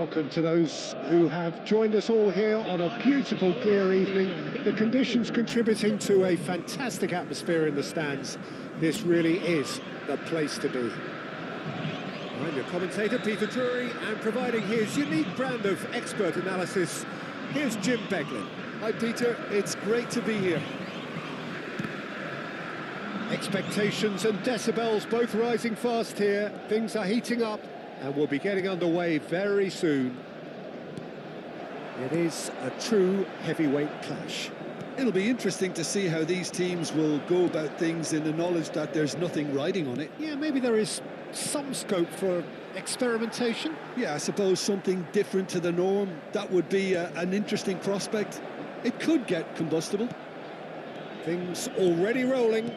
welcome to those who have joined us all here on a beautiful, clear evening. The conditions contributing to a fantastic atmosphere in the stands. This really is the place to be. I'm your commentator, Peter Drury, and providing his unique brand of expert analysis, here's Jim Beglin. Hi Peter, it's great to be here. Expectations and decibels both rising fast here. Things are heating up and we'll be getting underway very soon. It is a true heavyweight clash. It'll be interesting to see how these teams will go about things in the knowledge that there's nothing riding on it. Yeah, maybe there is some scope for experimentation. Yeah, I suppose something different to the norm. That would be an interesting prospect. It could get combustible. Things already rolling.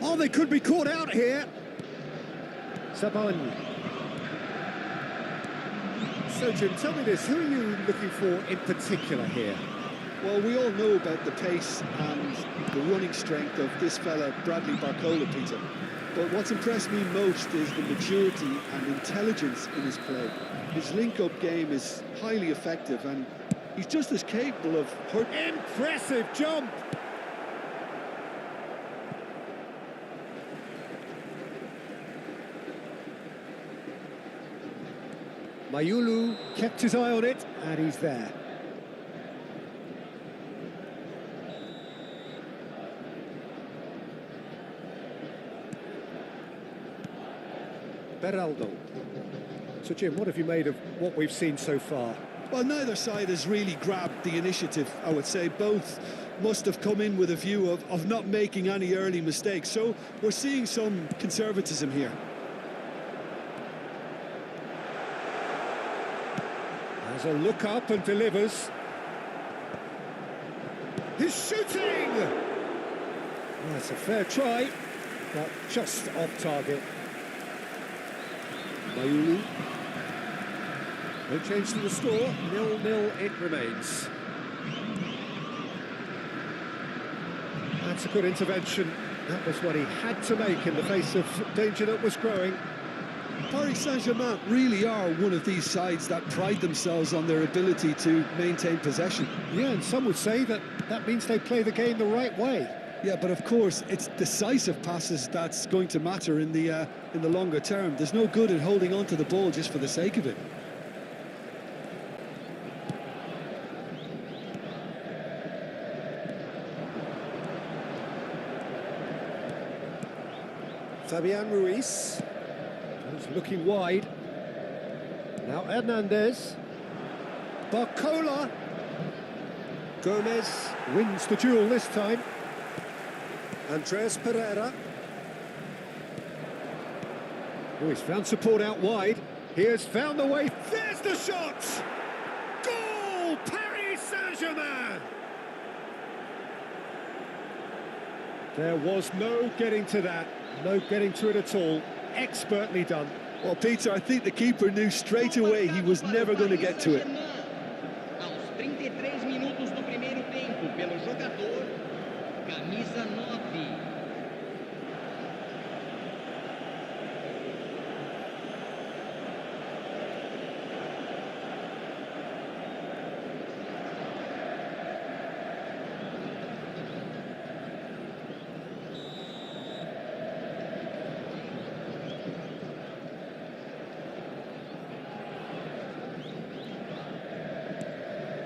Oh, they could be caught out here. Saban. So, Jim, tell me this, who are you looking for in particular here? Well, we all know about the pace and the running strength of this fella, Bradley Barcola, Peter. But what's impressed me most is the maturity and intelligence in his play. His link-up game is highly effective and he's just as capable of... Impressive jump! Mayulu kept his eye on it, and he's there. Beraldo. So, Jim, what have you made of what we've seen so far? Well, neither side has really grabbed the initiative, I would say. Both must have come in with a view of not making any early mistakes. So we're seeing some conservatism here. Has a look up and delivers. He's shooting! That's a fair try, but just off target. Mayulu. No change to the score, 0-0 it remains. That's a good intervention. That was what he had to make in the face of danger that was growing. Paris Saint-Germain really are one of these sides that pride themselves on their ability to maintain possession. Yeah, and some would say that that means they play the game the right way. Yeah, but of course, it's decisive passes that's going to matter in the longer term. There's no good in holding on to the ball just for the sake of it. Fabian Ruiz. He's looking wide. Now Hernandez. Barcola. Gomez wins the duel this time. Andreas Pereira. Oh, he's found support out wide. He has found the way. There's the shot! Goal! Paris Saint-Germain! There was no getting to that. No getting to it at all. Expertly done. Well, Peter, I think the keeper knew straight away he was never going to get to it. Aos 33 minutos do primeiro tempo, pelo jogador, camisa 9.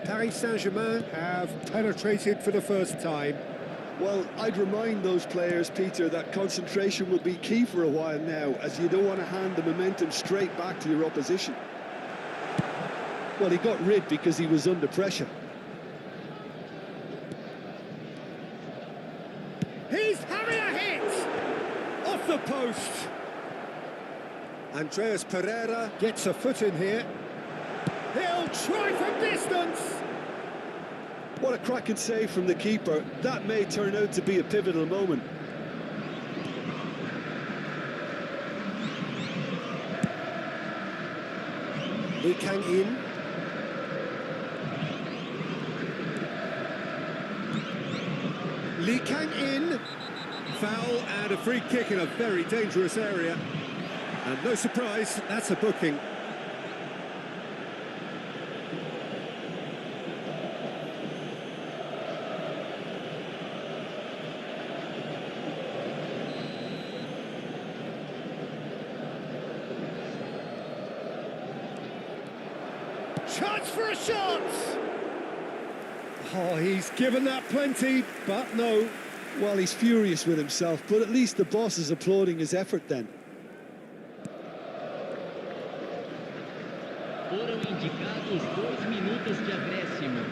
Paris Saint-Germain have penetrated for the first time. Well, I'd remind those players, Peter, that concentration will be key for a while now, as you don't want to hand the momentum straight back to your opposition. Well, he got rid because he was under pressure. He's having a hit! Off the post! Andreas Pereira gets a foot in here. He'll try from distance! What a cracking save from the keeper. That may turn out to be a pivotal moment. Lee Kang-in. Lee Kang-in. Foul and a free kick in a very dangerous area. And no surprise, that's a booking. Chance for a shot! Oh, he's given that plenty, but no. Well, he's furious with himself, but at least the boss is applauding his effort then. Foram indicados 2 minutos de acréscimo.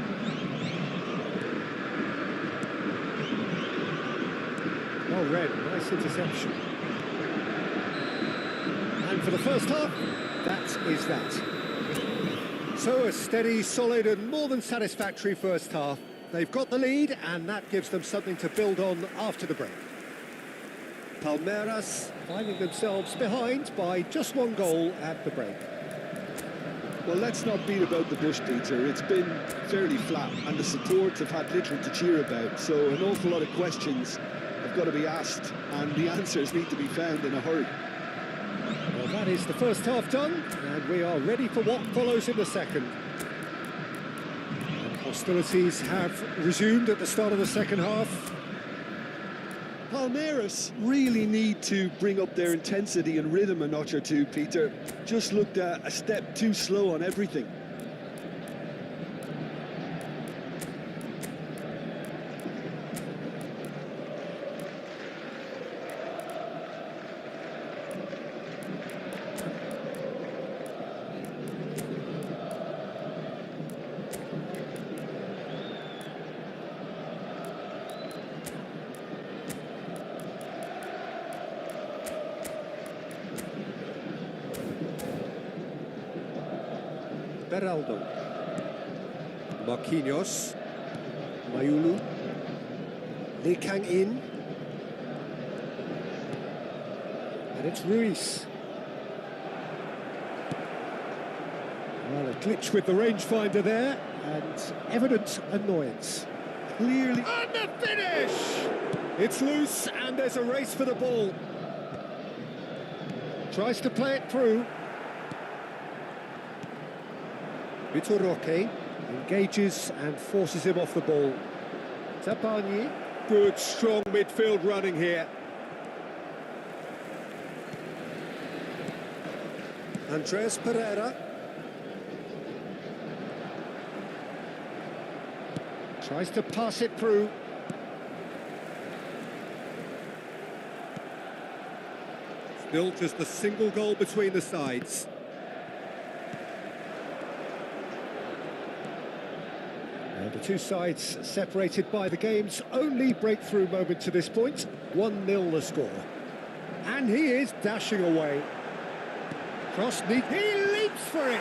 Well read, nice interception. And for the first half, that is that. So a steady, solid and more than satisfactory first half. They've got the lead and that gives them something to build on after the break. Palmeiras finding themselves behind by just 1 goal at the break. Well, let's not beat about the bush, Peter. It's been fairly flat and the supports have had little to cheer about. So an awful lot of questions have got to be asked and the answers need to be found in a hurry. Well, that is the first half done, and we are ready for what follows in the second. And hostilities have resumed at the start of the second half. Palmeiras really need to bring up their intensity and rhythm a notch or two, Peter. Just looked a step too slow on everything. Beraldo, Marquinhos, Mayulu, Lee Kang In, and it's Ruiz. Well, a glitch with the rangefinder there, and evident annoyance. Clearly. And the finish! It's loose, and there's a race for the ball. Tries to play it through. Vitor Roque engages and forces him off the ball. Tapani, good strong midfield running here. Andreas Pereira. Tries to pass it through. Still just a single goal between the sides. The two sides separated by the game's only breakthrough moment to this point. 1-0 the score. And he is dashing away. Cross deep. He leaps for it.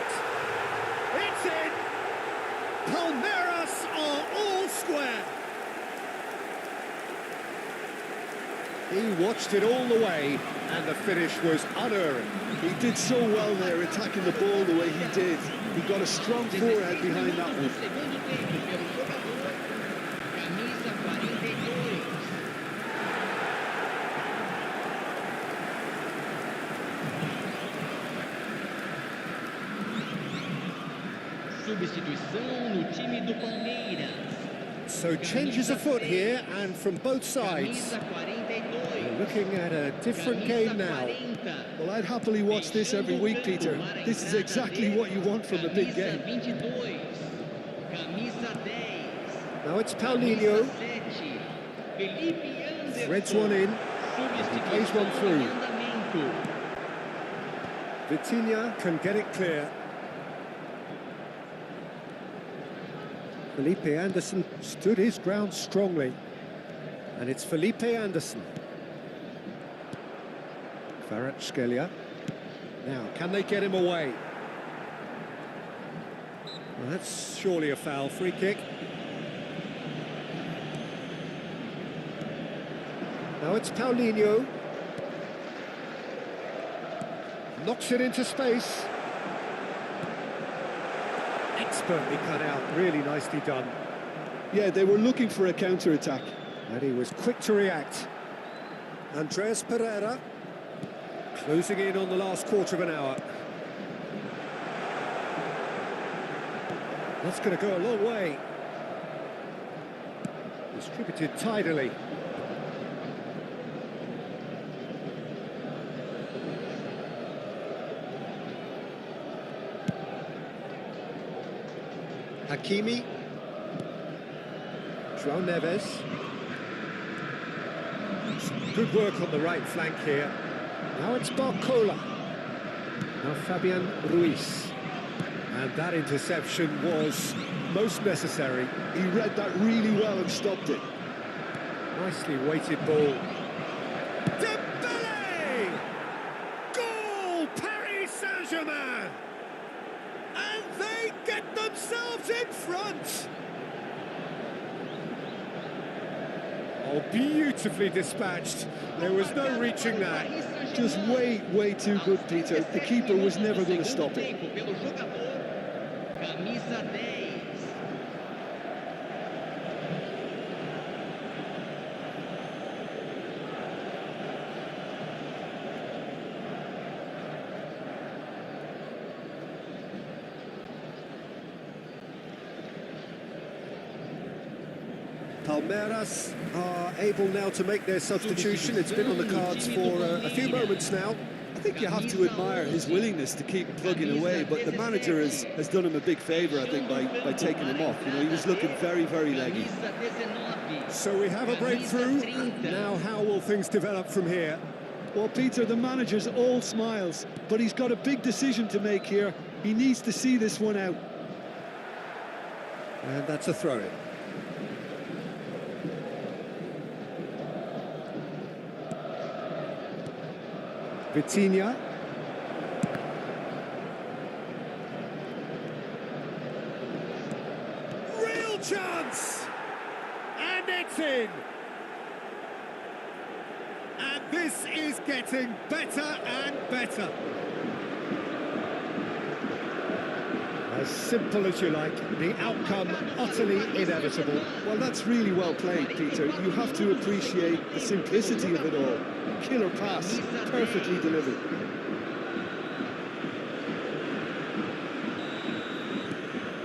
It's in. Palmeiras are all square. He watched it all the way, and the finish was unerring. He did so well there, attacking the ball the way he did. He got a strong forehead behind that one. Substituição no time do Palmeiras. So changes afoot here, and from both sides. We're looking at a different game now. Well, I'd happily watch this every week, Peter. This is exactly what you want from a big game. Now it's Paulinho. Threads one in. He plays one through. Vitinha can get it clear. Felipe Anderson stood his ground strongly. And it's Felipe Anderson. Kvaratskhelia. Now, can they get him away? Well, that's surely a foul. Free kick. Now it's Paulinho. Knocks it into space. Expertly cut out, really nicely done. Yeah, they were looking for a counter-attack. And he was quick to react. Andreas Pereira. Closing in on the last quarter of an hour. That's going to go a long way. Distributed tidily. Hakimi. João Neves. Some good work on the right flank here. Now it's Barcola. Now Fabian Ruiz. And that interception was most necessary. He read that really well and stopped it. Nicely weighted ball. Dembele! Goal! Paris Saint-Germain! And they get themselves in front! Oh, beautifully dispatched. There was no reaching that. Just way too good, Peter. The keeper was never going to stop it. Camisa 10. Palmeiras are able now to make their substitution. It's been on the cards for a few moments now. I think you have to admire his willingness to keep plugging away, but the manager has done him a big favour, I think, by taking him off. You know, he was looking very leggy. So we have a breakthrough. Now how will things develop from here? Well, Peter, the manager's all smiles, but he's got a big decision to make here. He needs to see this one out. And that's a throw-in. Vitinha. Real chance! And it's in! And this is getting better and better. As simple as you like, the outcome utterly inevitable. Well, that's really well played, Peter. You have to appreciate the simplicity of it all. Killer pass, perfectly delivered.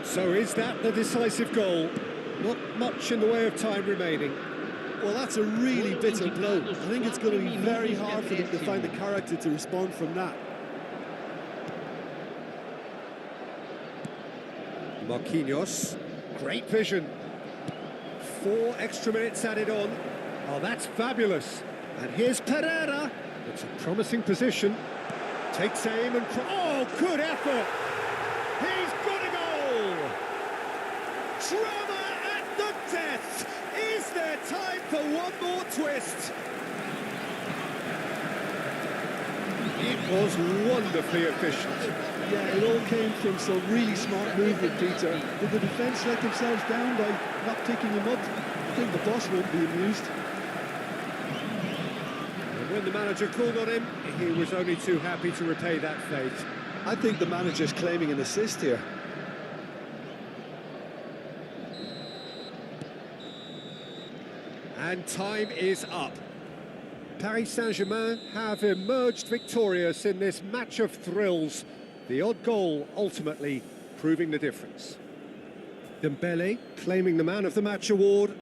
So is that the decisive goal? Not much in the way of time remaining. Well, that's a really bitter blow. I think it's going to be very hard for them to find the character to respond from that. Marquinhos, great vision. 4 extra minutes added on. Oh, that's fabulous. And here's Pereira. It's a promising position. Takes aim and... Oh, good effort! He's got a goal! Drama at the death! Is there time for one more twist? It was wonderfully efficient. Yeah, it all came from some really smart movement, Peter. Did the defence let themselves down by not picking him up? I think the boss won't be amused. And when the manager called on him, he was only too happy to repay that fate. I think the manager's claiming an assist here. And time is up. Paris Saint-Germain have emerged victorious in this match of thrills. The odd goal ultimately proving the difference. Dembele claiming the Man of the Match award.